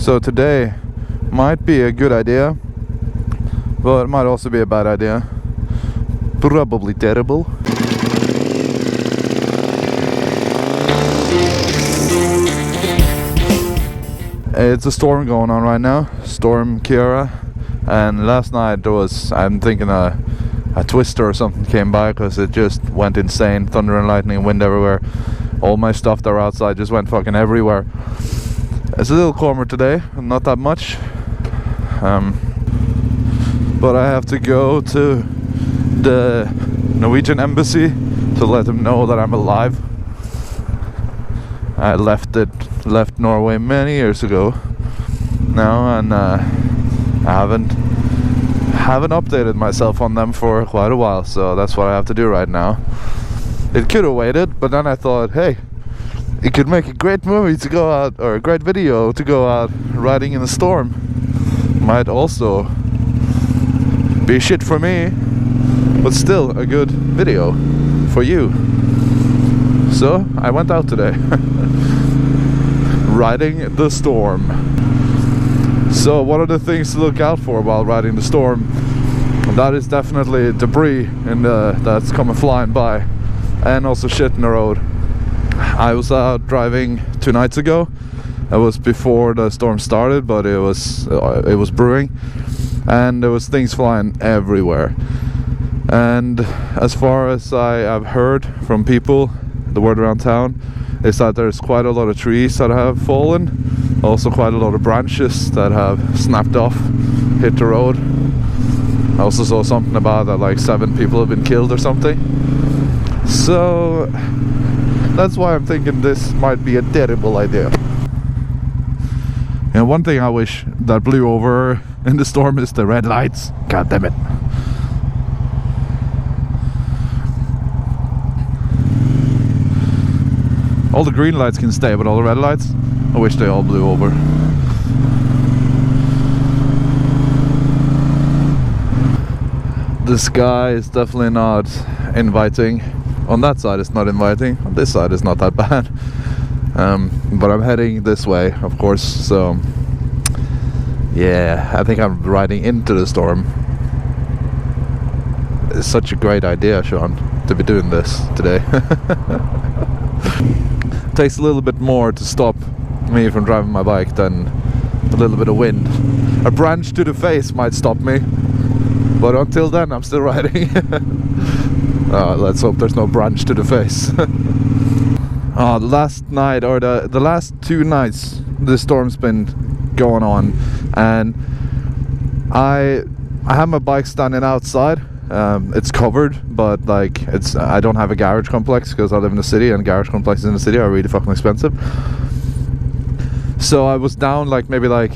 So today might be a good idea, but it might also be a bad idea. Probably terrible. It's a storm going on right now, Storm Ciara, and last night there was, I'm thinking a twister or something came by because it just went insane. Thunder and lightning, wind everywhere. All my stuff that were outside just went fucking everywhere. It's a little calmer today, not that much, but I have to go to the Norwegian embassy to let them know that I'm alive. I left Norway many years ago now, and I haven't updated myself on them for quite a while, so that's what I have to do right now. It could have waited, but then I thought, hey, it could make a great movie to go out, or a great video to go out riding in a storm. Might also be shit for me, but still a good video for you. So I went out today riding the storm. So what are the things to look out for while riding the storm? That is definitely debris that's coming flying by, and also shit in the road. I was out driving 2 nights ago. It was before the storm started, but it was brewing, and there was things flying everywhere. And as far as I have heard from people, the word around town is that there's quite a lot of trees that have fallen, also quite a lot of branches that have snapped off, hit the road. I also saw something about that like 7 people have been killed or something. So that's why I'm thinking this might be a terrible idea. And one thing I wish that blew over in the storm is the red lights. God damn it. All the green lights can stay, but all the red lights, I wish they all blew over. The sky is definitely not inviting. On that side it's not inviting, on this side it's not that bad. But I'm heading this way, of course, so yeah, I think I'm riding into the storm. It's such a great idea, Sean, to be doing this today. Takes a little bit more to stop me from driving my bike than a little bit of wind. A branch to the face might stop me, but until then I'm still riding. Let's hope there's no branch to the face. Last night, or the last 2 nights, the storm's been going on, and I have my bike standing outside. It's covered, but like I don't have a garage complex because I live in the city, and garage complexes in the city are really fucking expensive. So I was down like maybe like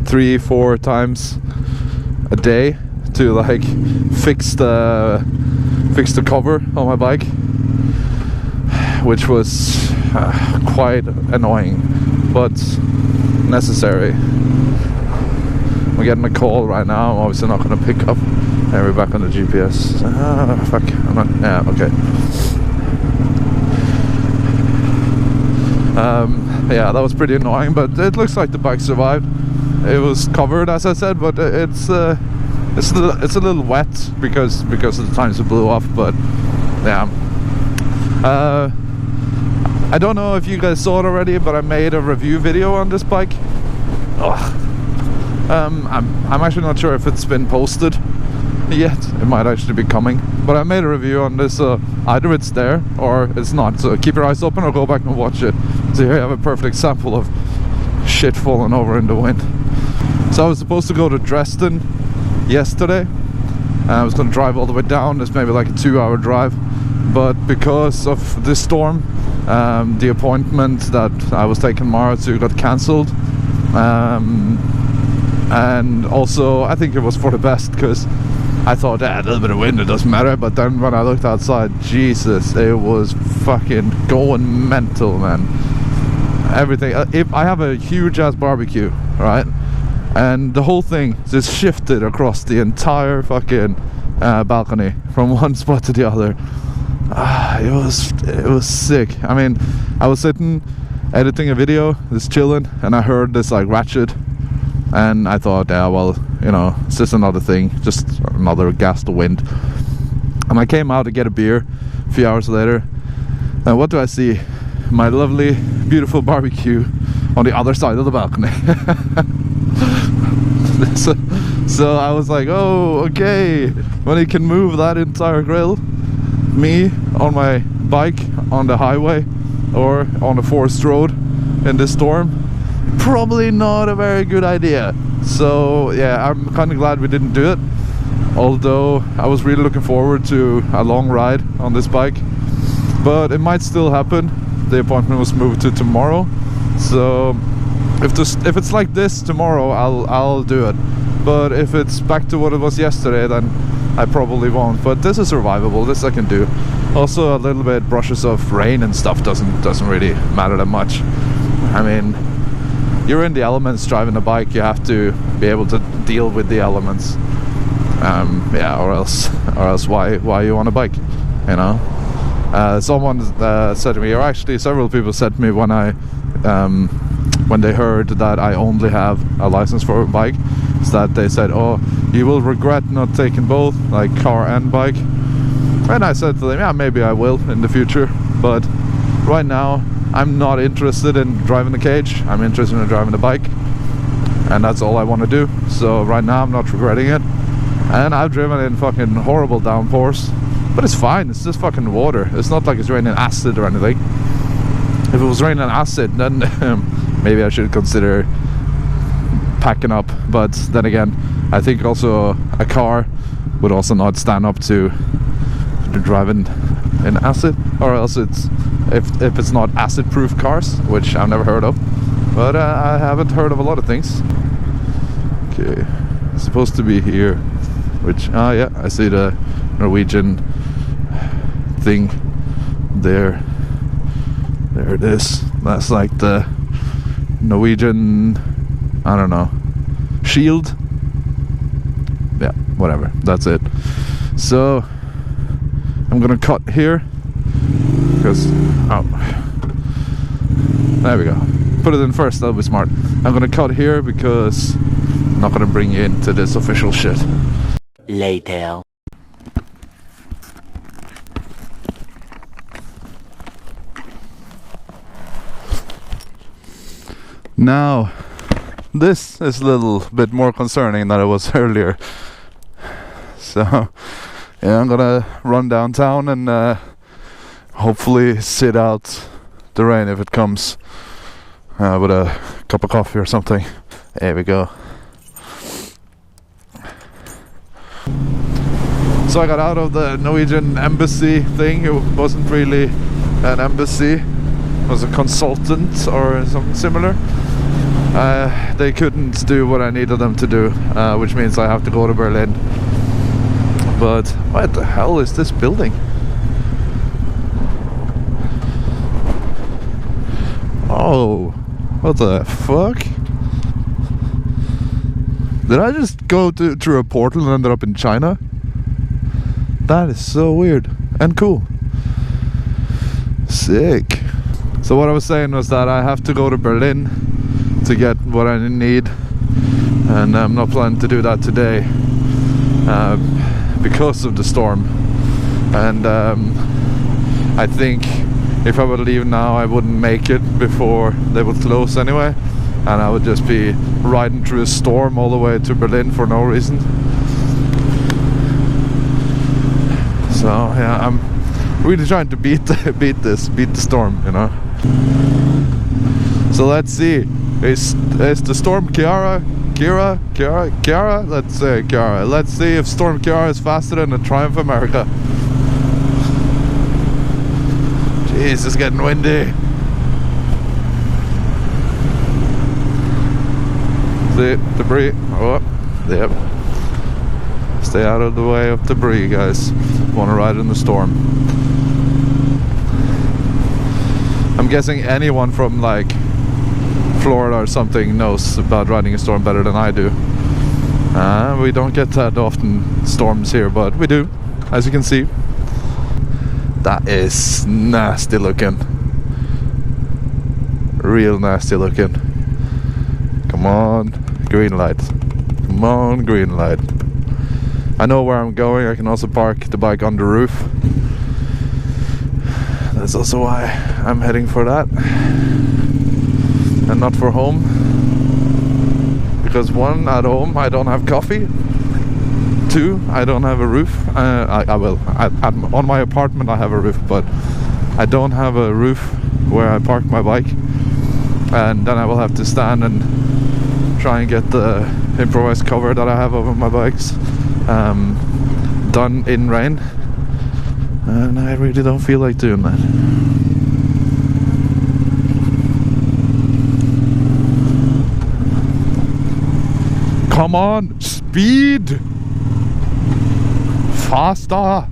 3-4 times a day to like fix the cover on my bike, which was quite annoying, but necessary. I'm getting a call right now. I'm obviously not going to pick up. And we're back on the GPS. Fuck. I'm not. Yeah, okay. Yeah, that was pretty annoying, but it looks like the bike survived. It was covered, as I said, but it's a little wet because of the times it blew off. But yeah. I don't know if you guys saw it already, but I made a review video on this bike. I'm actually not sure if it's been posted yet. It might actually be coming, but I made a review on this. Either it's there or it's not, so keep your eyes open or go back and watch it. So here you have a perfect example of shit falling over in the wind. So I was supposed to go to Dresden yesterday. I was going to drive all the way down. It's maybe like a 2-hour drive, but because of this storm, the appointment that I was taking tomorrow to got cancelled. And also I think it was for the best, because I thought, a little bit of wind, it doesn't matter. But then when I looked outside, Jesus, it was fucking going mental, man. Everything. If I have a huge ass barbecue, right, and the whole thing just shifted across the entire fucking balcony from one spot to the other. It was sick. I mean, I was sitting editing a video, just chilling, and I heard this like ratchet, and I thought, yeah, well, you know, it's just another thing, just another gust of wind. And I came out to get a beer a few hours later, and what do I see? My lovely, beautiful barbecue on the other side of the balcony. So I was like, oh, okay, when you can move that entire grill, me on my bike on the highway or on a forest road in this storm, probably not a very good idea. So yeah, I'm kind of glad we didn't do it, although I was really looking forward to a long ride on this bike, but it might still happen. The appointment was moved to tomorrow, so if it's like this tomorrow, I'll do it. But if it's back to what it was yesterday, then I probably won't. But this is survivable. This I can do. Also, a little bit brushes of rain and stuff doesn't really matter that much. I mean, you're in the elements driving a bike. You have to be able to deal with the elements. Yeah, or else why you on a bike? You know. Someone said to me, or actually several people said to me when they heard that I only have a license for a bike, is that they said, oh, you will regret not taking both, like car and bike. And I said to them, yeah, maybe I will in the future, but right now I'm not interested in driving the cage. I'm interested in driving the bike, and that's all I want to do. So right now I'm not regretting it. And I've driven in fucking horrible downpours, but it's fine. It's just fucking water. It's not like it's raining acid or anything. If it was raining acid, then maybe I should consider packing up. But then again, I think also a car would also not stand up to driving in acid, or else it's if it's not acid-proof cars, which I've never heard of. But I haven't heard of a lot of things. Okay, it's supposed to be here. Which yeah, I see the Norwegian thing there. There it is. That's like the Norwegian, I don't know, shield. Yeah, whatever. That's it. So I'm gonna cut here because there we go. Put it in first. That'll be smart. I'm gonna cut here because I'm not gonna bring you into this official shit. Later. Now, this is a little bit more concerning than it was earlier. So, yeah, I'm gonna run downtown and hopefully sit out the rain if it comes with a cup of coffee or something. There we go. So I got out of the Norwegian embassy thing. It wasn't really an embassy. It was a consultant or something similar. They couldn't do what I needed them to do, which means I have to go to Berlin. But what the hell is this building? Oh, what the fuck? Did I just go through a portal and ended up in China? That is so weird and cool. Sick. So what I was saying was that I have to go to Berlin to get what I need, and I'm not planning to do that today because of the storm. And I think if I would leave now, I wouldn't make it before they would close anyway, and I would just be riding through a storm all the way to Berlin for no reason. So yeah, I'm really trying to beat the storm, you know. So let's see. Is the storm Ciara? Let's say Ciara. Let's see if Storm Ciara is faster than the Triumph America. Jeez, it's getting windy. See, debris. Oh, yep. Stay out of the way of debris, guys. Want to ride in the storm. I'm guessing anyone from like Florida or something knows about riding a storm better than I do. We don't get that often storms here, but we do, as you can see. That is nasty looking. real nasty looking. Come on, green light. Come on, green light. I know where I'm going. I can also park the bike on the roof. That's also why I'm heading for that and not for home. Because one, at home I don't have coffee. Two, I don't have a roof. On my apartment I have a roof, but I don't have a roof where I park my bike. And then I will have to stand and try and get the improvised cover that I have over my bikes done in rain. And I really don't feel like doing that. Come on, speed! Faster!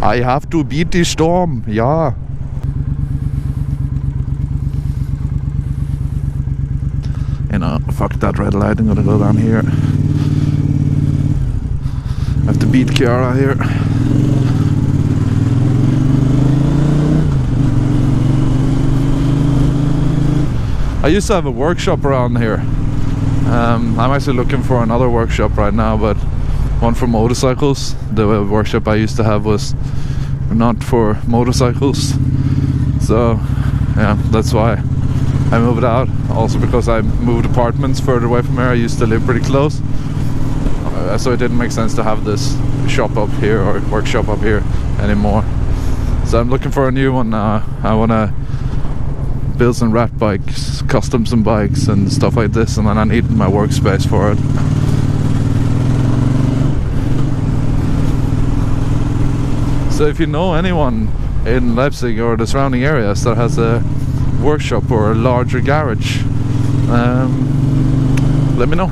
I have to beat the storm, yeah. You know, fuck that red light, I'm gonna go down here. I have to beat Ciara here. I used to have a workshop around here. I'm actually looking for another workshop right now, but one for motorcycles. The workshop I used to have was not for motorcycles. So, yeah, that's why I moved out. Also because I moved apartments further away from here. I used to live pretty close. So it didn't make sense to have this shop up here or workshop up here anymore. So I'm looking for a new one now. I want to build some rat bikes, custom some bikes and stuff like this, and then I need my workspace for it. So if you know anyone in Leipzig or the surrounding areas that has a workshop or a larger garage, let me know.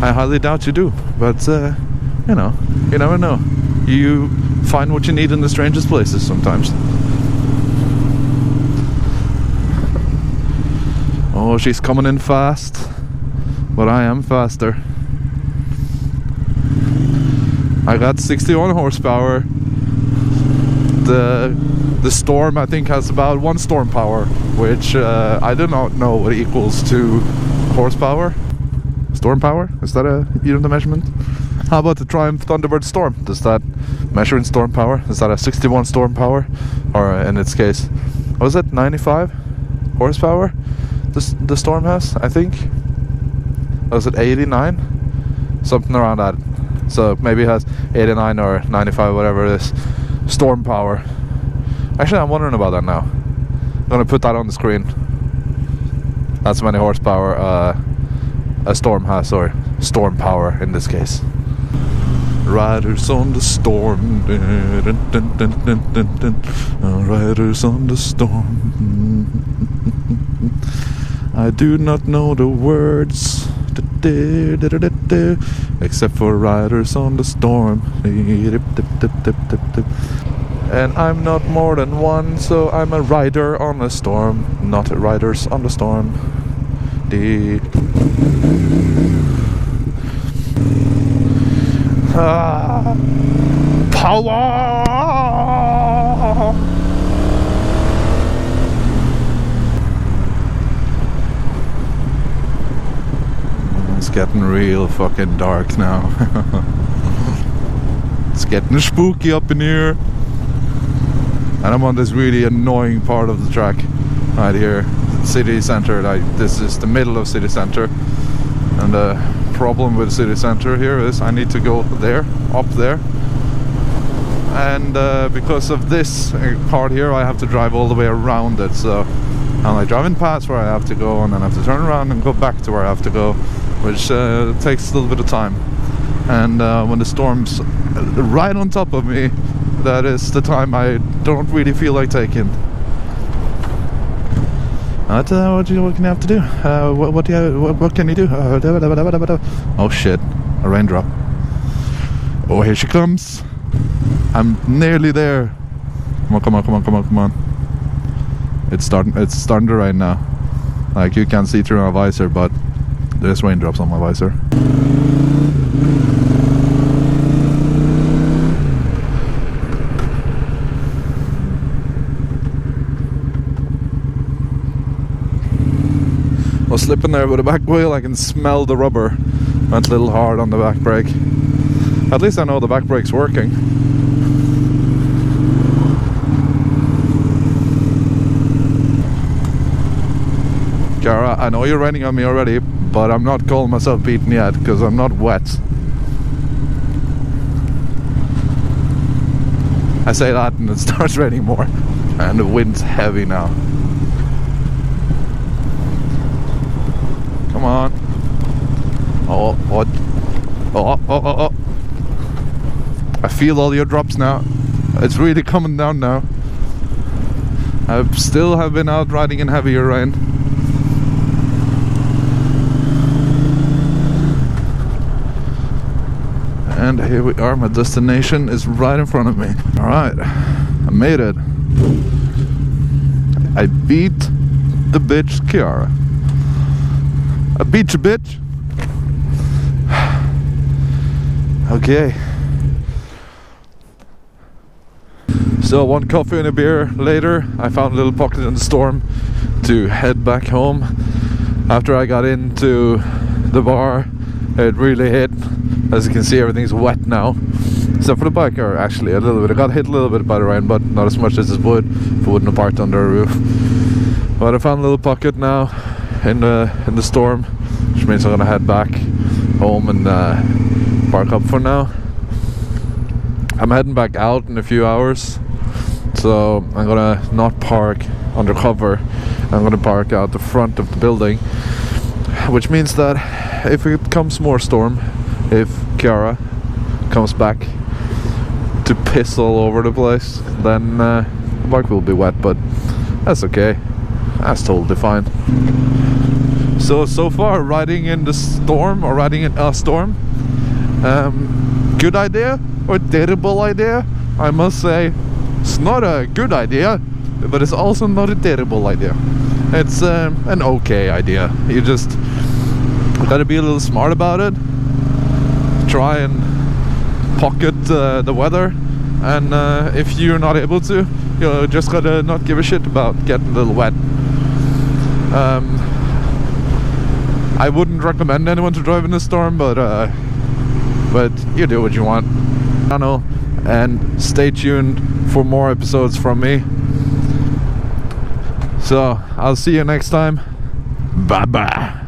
I highly doubt you do, but you know, you never know. You find what you need in the strangest places sometimes. Oh, she's coming in fast, but I am faster. I got 61 horsepower. The Storm, I think, has about 1 storm power, which I do not know what equals to horsepower. Storm power? Is that a unit of measurement? How about the Triumph Thunderbird Storm? Does that measure in storm power? Is that a 61 storm power? Or in its case, was it 95 horsepower? The Storm has, I think. Was it 89? Something around that. So maybe it has 89 or 95, whatever it is. Storm power. Actually, I'm wondering about that now. I'm gonna put that on the screen. That's how many horsepower a Storm has, or storm power in this case. Riders on the storm. Riders on the storm. I do not know the words, except for riders on the storm. And I'm not more than one, so I'm a rider on a storm, not riders on the storm. Power! It's getting real fucking dark now. It's getting spooky up in here. And I'm on this really annoying part of the track right here, city center. This is the middle of city center, and the problem with city center here is I need to go there, up there, and because of this part here I have to drive all the way around it. So I'm like driving past where I have to go, and then I have to turn around and go back to where I have to go, which takes a little bit of time. And when the storm's right on top of me, that is the time I don't really feel like taking. What can you have to do? What can you do? Oh shit, a raindrop. Oh, here she comes. I'm nearly there. Come on. It's starting to rain now. Like, you can't see through my visor, but there's raindrops on my visor. was slipping there with the back wheel. I can smell the rubber. Went a little hard on the back brake. At least I know the back brake's working. Ciara, I know you're raining on me already, but I'm not calling myself beaten yet because I'm not wet. I say that and it starts raining more, and the wind's heavy now. Come on. Oh, what? Oh. I feel all your drops now. It's really coming down now. I still have been out riding in heavier rain. And here we are, my destination is right in front of me. Alright, I made it. I beat the bitch Ciara. I beat you, bitch. Okay. So 1 coffee and a beer later, I found a little pocket in the storm to head back home. After I got into the bar, it really hit. As you can see, everything's wet now, except for the bike, or actually a little bit. I got hit a little bit by the rain, but not as much as it would if it wouldn't have parked under a roof. But I found a little pocket now in the storm, which means I'm gonna head back home and park up for now. I'm heading back out in a few hours, so I'm gonna not park undercover. I'm gonna park out the front of the building, which means that if it becomes more storm, if Ciara comes back to piss all over the place, then the bike will be wet, but that's okay. That's totally fine. So far, riding in the storm, or riding in a storm, good idea or terrible idea? I must say, it's not a good idea, but it's also not a terrible idea. It's an okay idea. You just gotta be a little smart about it. Try and pocket the weather, and if you're not able to, you just gotta not give a shit about getting a little wet. I wouldn't recommend anyone to drive in the storm, but you do what you want. Channel, and stay tuned for more episodes from me. So I'll see you next time. Bye bye.